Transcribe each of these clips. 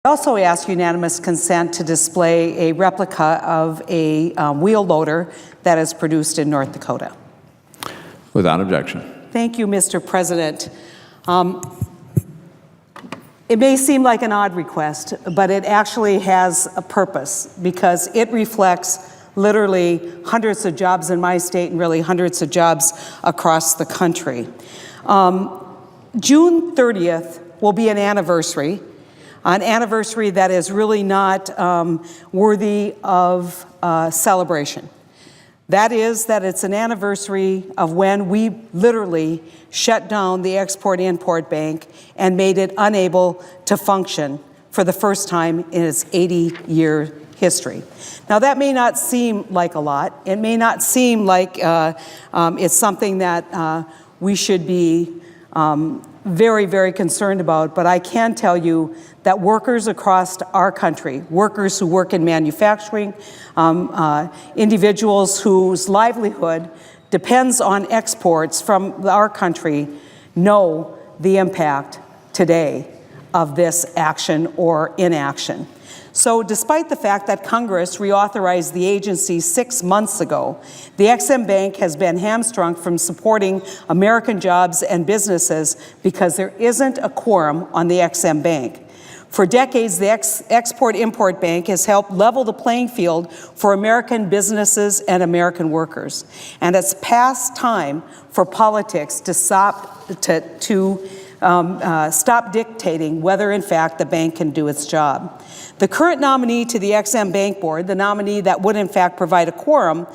I also ask unanimous consent to display a replica of a wheel loader that is produced in North Dakota. Without objection. Thank you, Mr. President. It may seem like an odd request, but it actually has a purpose because it reflects literally hundreds of jobs in my state and really hundreds of jobs across the country. June 30th will be an anniversary that is really not worthy of celebration. That is that it's an anniversary of when we literally shut down the Export-Import Bank and made it unable to function for the first time in its 80-year history. Now, that may not seem like a lot. It may not seem like it's something that we should be very, very concerned about, but I can tell you that workers across our country, workers who work in manufacturing, individuals whose livelihood depends on exports from our country, know the impact today of this action or inaction. So despite the fact that Congress reauthorized the agency 6 months ago, the Ex-Im Bank has been hamstrung from supporting American jobs and businesses because there isn't a quorum on the Ex-Im Bank. For decades, the Export-Import Bank has helped level the playing field for American businesses and American workers. And it's past time for politics to stop dictating whether, in fact, the bank can do its job. The current nominee to the Ex-Im Bank Board, the nominee that would, in fact, provide a quorum,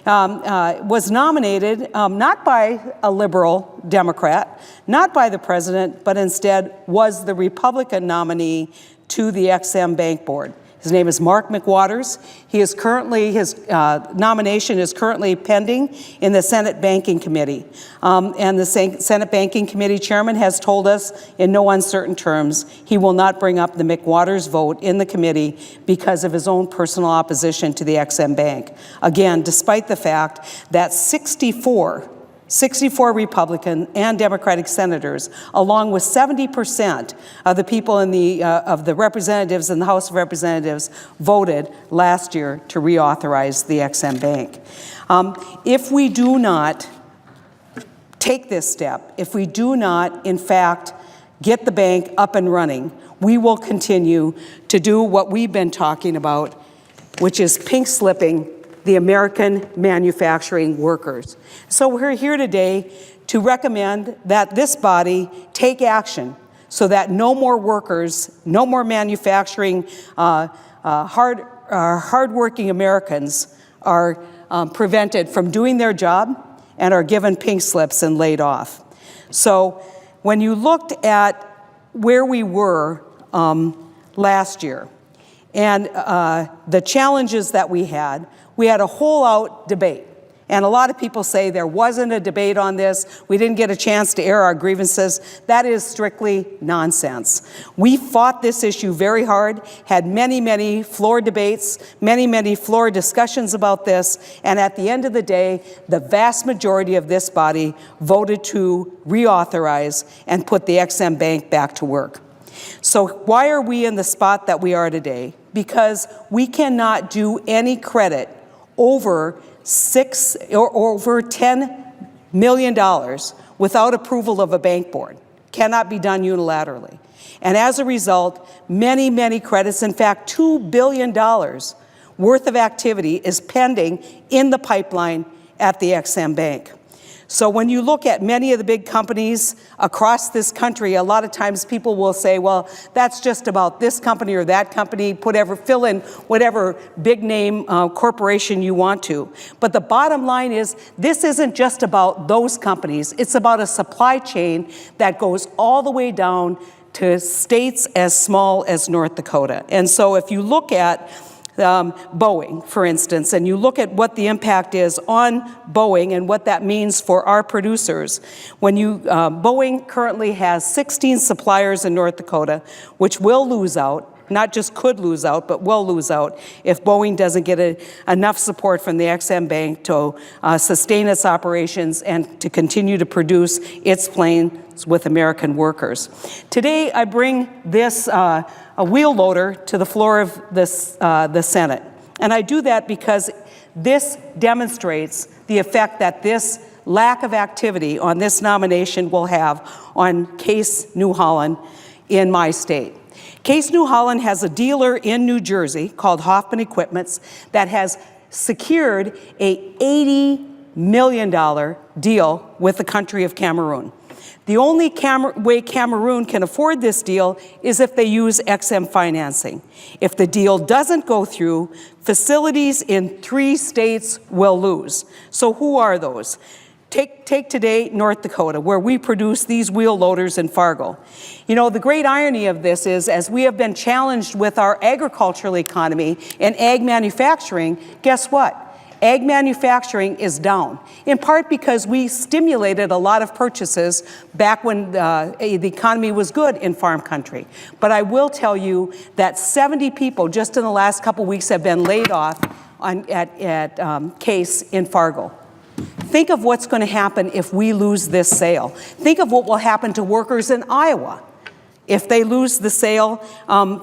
was nominated not by a liberal Democrat, not by the president, but instead was the Republican nominee to the Ex-Im Bank Board. His name is Mark McWaters. His nomination is currently pending in the Senate Banking Committee. And the Senate Banking Committee chairman has told us in no uncertain terms he will not bring up the McWaters vote in the committee because of his own personal opposition to the Ex-Im Bank. Again, despite the fact that 64 Republican and Democratic senators, along with 70% of the people in of the representatives in the House of Representatives, voted last year to reauthorize the Ex-Im Bank. If we do not take this step, if we do not, in fact, get the bank up and running, we will continue to do what we've been talking about, which is pink slipping the American manufacturing workers. So we're here today to recommend that this body take action so that no more workers, no more manufacturing, hardworking Americans are prevented from doing their job and are given pink slips and laid off. So when you looked at where we were last year and the challenges that we had a whole-out debate. And a lot of people say there wasn't a debate on this, we didn't get a chance to air our grievances. That is strictly nonsense. We fought this issue very hard, had many, many floor debates, many, many floor discussions about this, and at the end of the day, the vast majority of this body voted to reauthorize and put the Ex-Im Bank back to work. So why are we in the spot that we are today? Because we cannot do any credit over $10 million without approval of a bank board. Cannot be done unilaterally. And as a result, many, many credits, in fact, $2 billion worth of activity is pending in the pipeline at the Ex-Im Bank. So when you look at many of the big companies across this country, a lot of times people will say, well, that's just about this company or that company, fill in whatever big name corporation you want to. But the bottom line is, this isn't just about those companies. It's about a supply chain that goes all the way down to states as small as North Dakota. And so if you look at Boeing, for instance, and you look at what the impact is on Boeing and what that means for our producers. Boeing currently has 16 suppliers in North Dakota, which will lose out not just could lose out, but will lose out if Boeing doesn't get enough support from the EXIM Bank to sustain its operations and to continue to produce its planes with American workers. Today, I bring this a wheel loader to the floor of the Senate. And I do that because this demonstrates the effect that this lack of activity on this nomination will have on Case New Holland in my state. Case New Holland has a dealer in New Jersey called Hoffman Equipments that has secured a $80 million deal with the country of Cameroon. The only way Cameroon can afford this deal is if they use EXIM financing. If the deal doesn't go through, facilities in 3 states will lose. So who are those? Take today North Dakota, where we produce these wheel loaders in Fargo. You know, the great irony of this is, as we have been challenged with our agricultural economy and ag manufacturing, guess what? Ag manufacturing is down, in part because we stimulated a lot of purchases back when the economy was good in farm country. But I will tell you that 70 people just in the last couple weeks have been laid off at Case in Fargo. Think of what's going to happen if we lose this sale. Think of what will happen to workers in Iowa if they lose the sale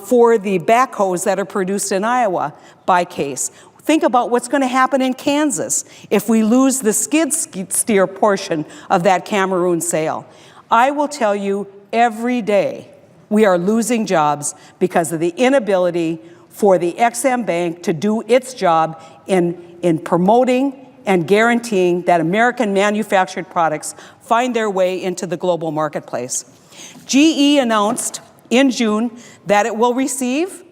for the backhoes that are produced in Iowa by Case. Think about what's going to happen in Kansas if we lose the skid steer portion of that Cameroon sale. I will tell you, every day we are losing jobs because of the inability for the EXIM Bank to do its job in promoting and guaranteeing that American manufactured products find their way into the global marketplace. GE announced in June that it will receive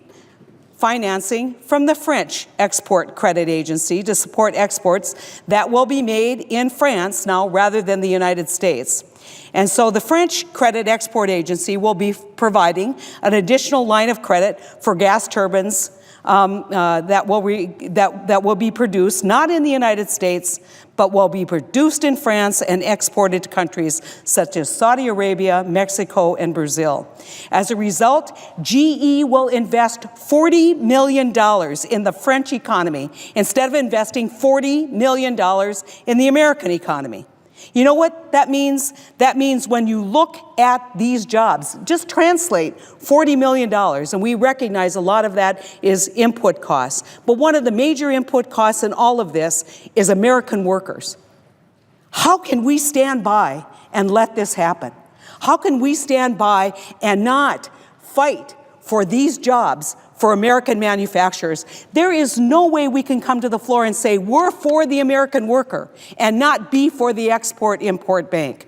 financing from the French Export Credit Agency to support exports that will be made in France now rather than the United States. And so the French Credit Export Agency will be providing an additional line of credit for gas turbines that will be produced not in the United States, but will be produced in France and exported to countries such as Saudi Arabia, Mexico, and Brazil. As a result, GE will invest $40 million in the French economy instead of investing $40 million in the American economy. You know what that means? That means when you look at these jobs, just translate $40 million, and we recognize a lot of that is input costs. But one of the major input costs in all of this is American workers. How can we stand by and let this happen? How can we stand by and not fight for these jobs for American manufacturers? There is no way we can come to the floor and say we're for the American worker and not be for the Export-Import Bank.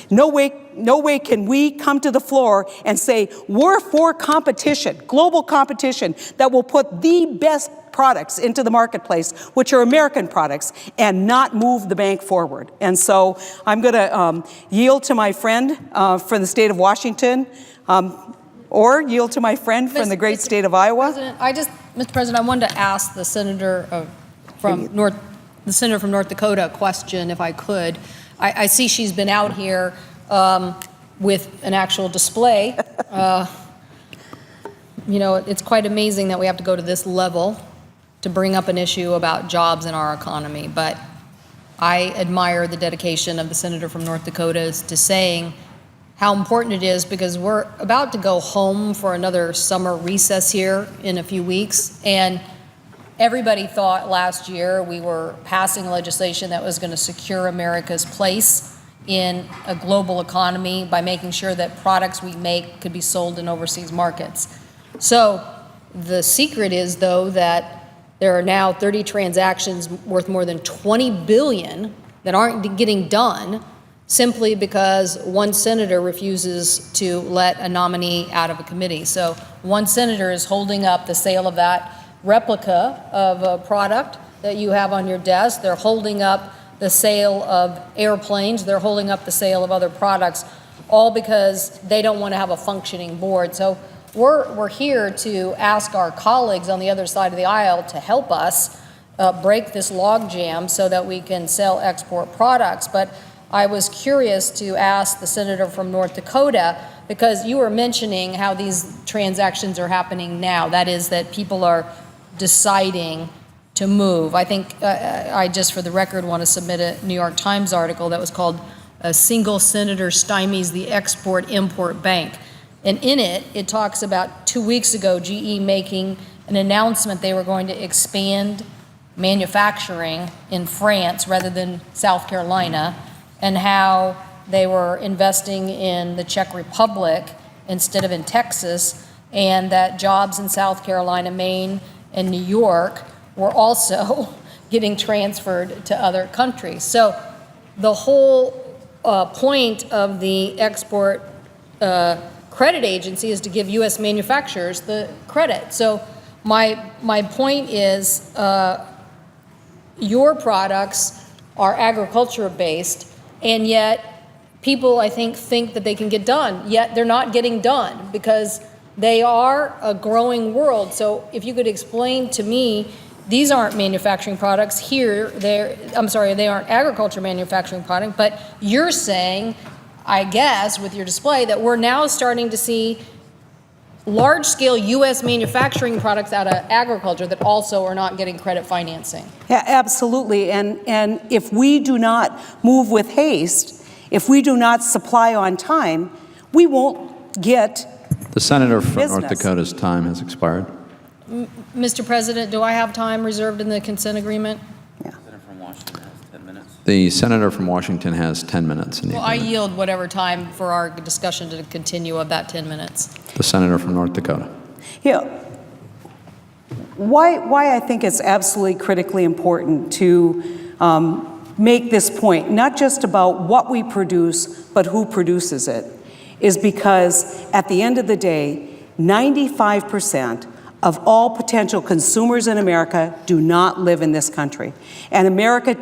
No way can we come to the floor and say we're for competition, global competition that will put the best products into the marketplace, which are American products, and not move the bank forward. And so I'm going to yield to my friend from the state of Washington, or yield to my friend from the great state of Iowa. Mr. President, I wanted to ask the senator from North Dakota a question, if I could. I see she's been out here with an actual display. You know, it's quite amazing that we have to go to this level to bring up an issue about jobs in our economy. But I admire the dedication of the senator from North Dakota to saying how important it is, because we're about to go home for another summer recess here in a few weeks. And everybody thought last year we were passing legislation that was going to secure America's place in a global economy by making sure that products we make could be sold in overseas markets. So the secret is, though, that there are now 30 transactions worth more than $20 billion that aren't getting done simply because one senator refuses to let a nominee out of a committee. So one senator is holding up the sale of that replica of a product that you have on your desk. They're holding up the sale of airplanes. They're holding up the sale of other products, all because they don't want to have a functioning board. So we're here to ask our colleagues on the other side of the aisle to help us break this logjam so that we can sell export products. But I was curious to ask the senator from North Dakota because you were mentioning how these transactions are happening now. That is, that people are deciding to move. I think I just, for the record, want to submit a New York Times article that was called "A Single Senator Stymies the Export-Import Bank." And in it, it talks about 2 weeks ago, GE making an announcement they were going to expand manufacturing in France rather than South Carolina, and how they were investing in the Czech Republic instead of in Texas, and that jobs in South Carolina, Maine, and New York were also getting transferred to other countries. So the whole point of the Export Credit Agency is to give U.S. manufacturers the credit. So my point is, your products are agriculture-based, and yet people, I think that they can get done, yet they're not getting done because they are a growing world. So if you could explain to me, these aren't manufacturing products here, they aren't agriculture manufacturing product, but you're saying, I guess, with your display, that we're now starting to see large-scale U.S. manufacturing products out of agriculture that also are not getting credit financing. Yeah, absolutely. And if we do not move with haste, if we do not supply on time, we won't get The senator from business. North Dakota's time has expired. Mr. President, do I have time reserved in the consent agreement? The senator from Washington has 10 minutes in the Well, I agreement. yield whatever time for our discussion to continue of that 10 minutes. The senator from North Dakota. Yeah. Why I think it's absolutely critically important to make this point, not just about what we produce, but who produces it, is because at the end of the day, 95% of all potential consumers in America do not live in this country. And America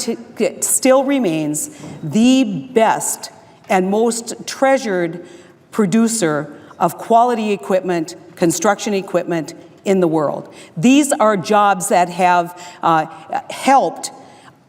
still remains the best and most treasured producer of quality equipment, construction equipment in the world. These are jobs that have helped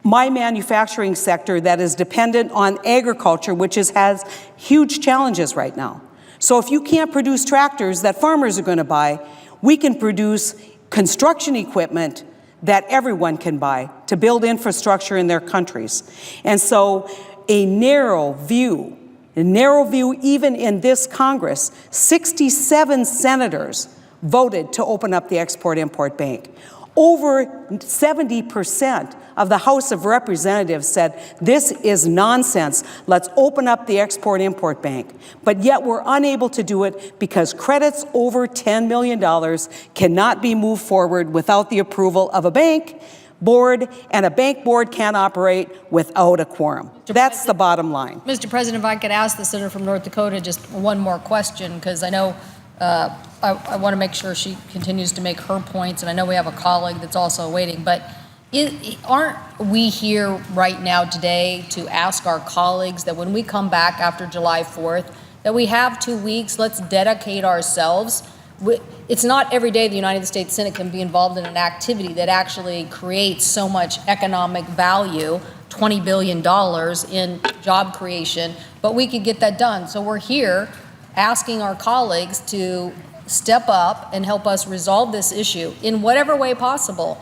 my manufacturing sector that is dependent on agriculture, which has huge challenges right now. So if you can't produce tractors that farmers are going to buy, we can produce construction equipment that everyone can buy to build infrastructure in their countries. And so a narrow view even in this Congress, 67 senators voted to open up the Export-Import Bank. Over 70% of the House of Representatives said, this is nonsense, let's open up the Export-Import Bank. But yet we're unable to do it because credits over $10 million cannot be moved forward without the approval of a bank board, and a bank board can't operate without a quorum. That's the bottom line. Mr. President, if I could ask the senator from North Dakota just one more question, because I know I want to make sure she continues to make her points, and I know we have a colleague that's also waiting, but aren't we here right now today to ask our colleagues that when we come back after July 4th, that we have 2 weeks, let's dedicate ourselves. It's not every day the United States Senate can be involved in an activity that actually creates so much economic value, $20 billion in job creation, but we could get that done. So we're here asking our colleagues to step up and help us resolve this issue in whatever way possible.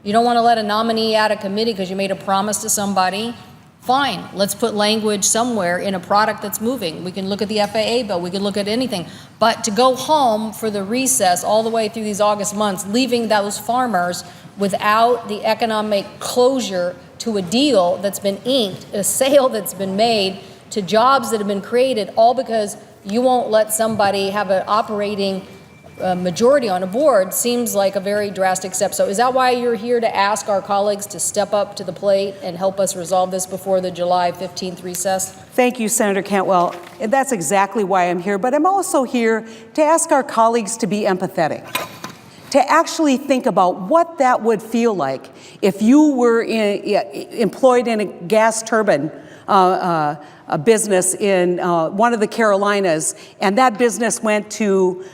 You don't want to let a nominee out of committee because you made a promise to somebody. Fine, let's put language somewhere in a product that's moving. We can look at the FAA bill, we can look at anything. But to go home for the recess all the way through these August months, leaving those farmers without the economic closure to a deal that's been inked, a sale that's been made, to jobs that have been created, all because you won't let somebody have an operating majority on a board, seems like a very drastic step. So is that why you're here, to ask our colleagues to step up to the plate and help us resolve this before the July 15th recess? Thank you, Senator Cantwell. That's exactly why I'm here, but I'm also here to ask our colleagues to be empathetic, to actually think about what that would feel like if you were employed in a gas turbine a business in one of the Carolinas, and that business went to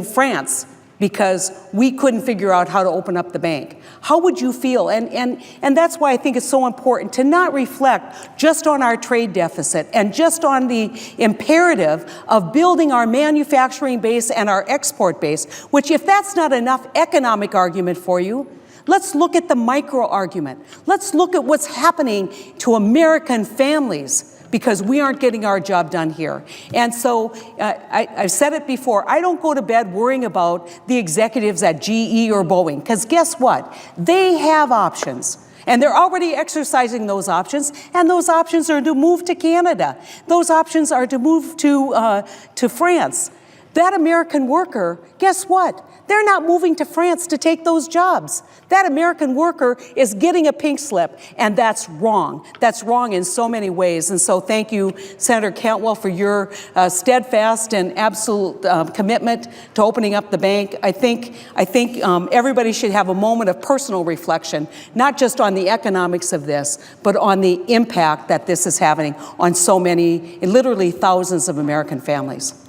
France because we couldn't figure out how to open up the bank. How would you feel? And that's why I think it's so important to not reflect just on our trade deficit and just on the imperative of building our manufacturing base and our export base, which if that's not enough economic argument for you, let's look at the micro argument. Let's look at what's happening to American families because we aren't getting our job done here. And so I've said it before, I don't go to bed worrying about the executives at GE or Boeing, because guess what? They have options. And they're already exercising those options, and those options are to move to Canada. Those options are to move to France. That American worker, guess what? They're not moving to France to take those jobs. That American worker is getting a pink slip, and that's wrong. That's wrong in so many ways. And so thank you, Senator Cantwell, for your steadfast and absolute commitment to opening up the bank. I think everybody should have a moment of personal reflection, not just on the economics of this, but on the impact that this is having on so many, literally thousands of American families.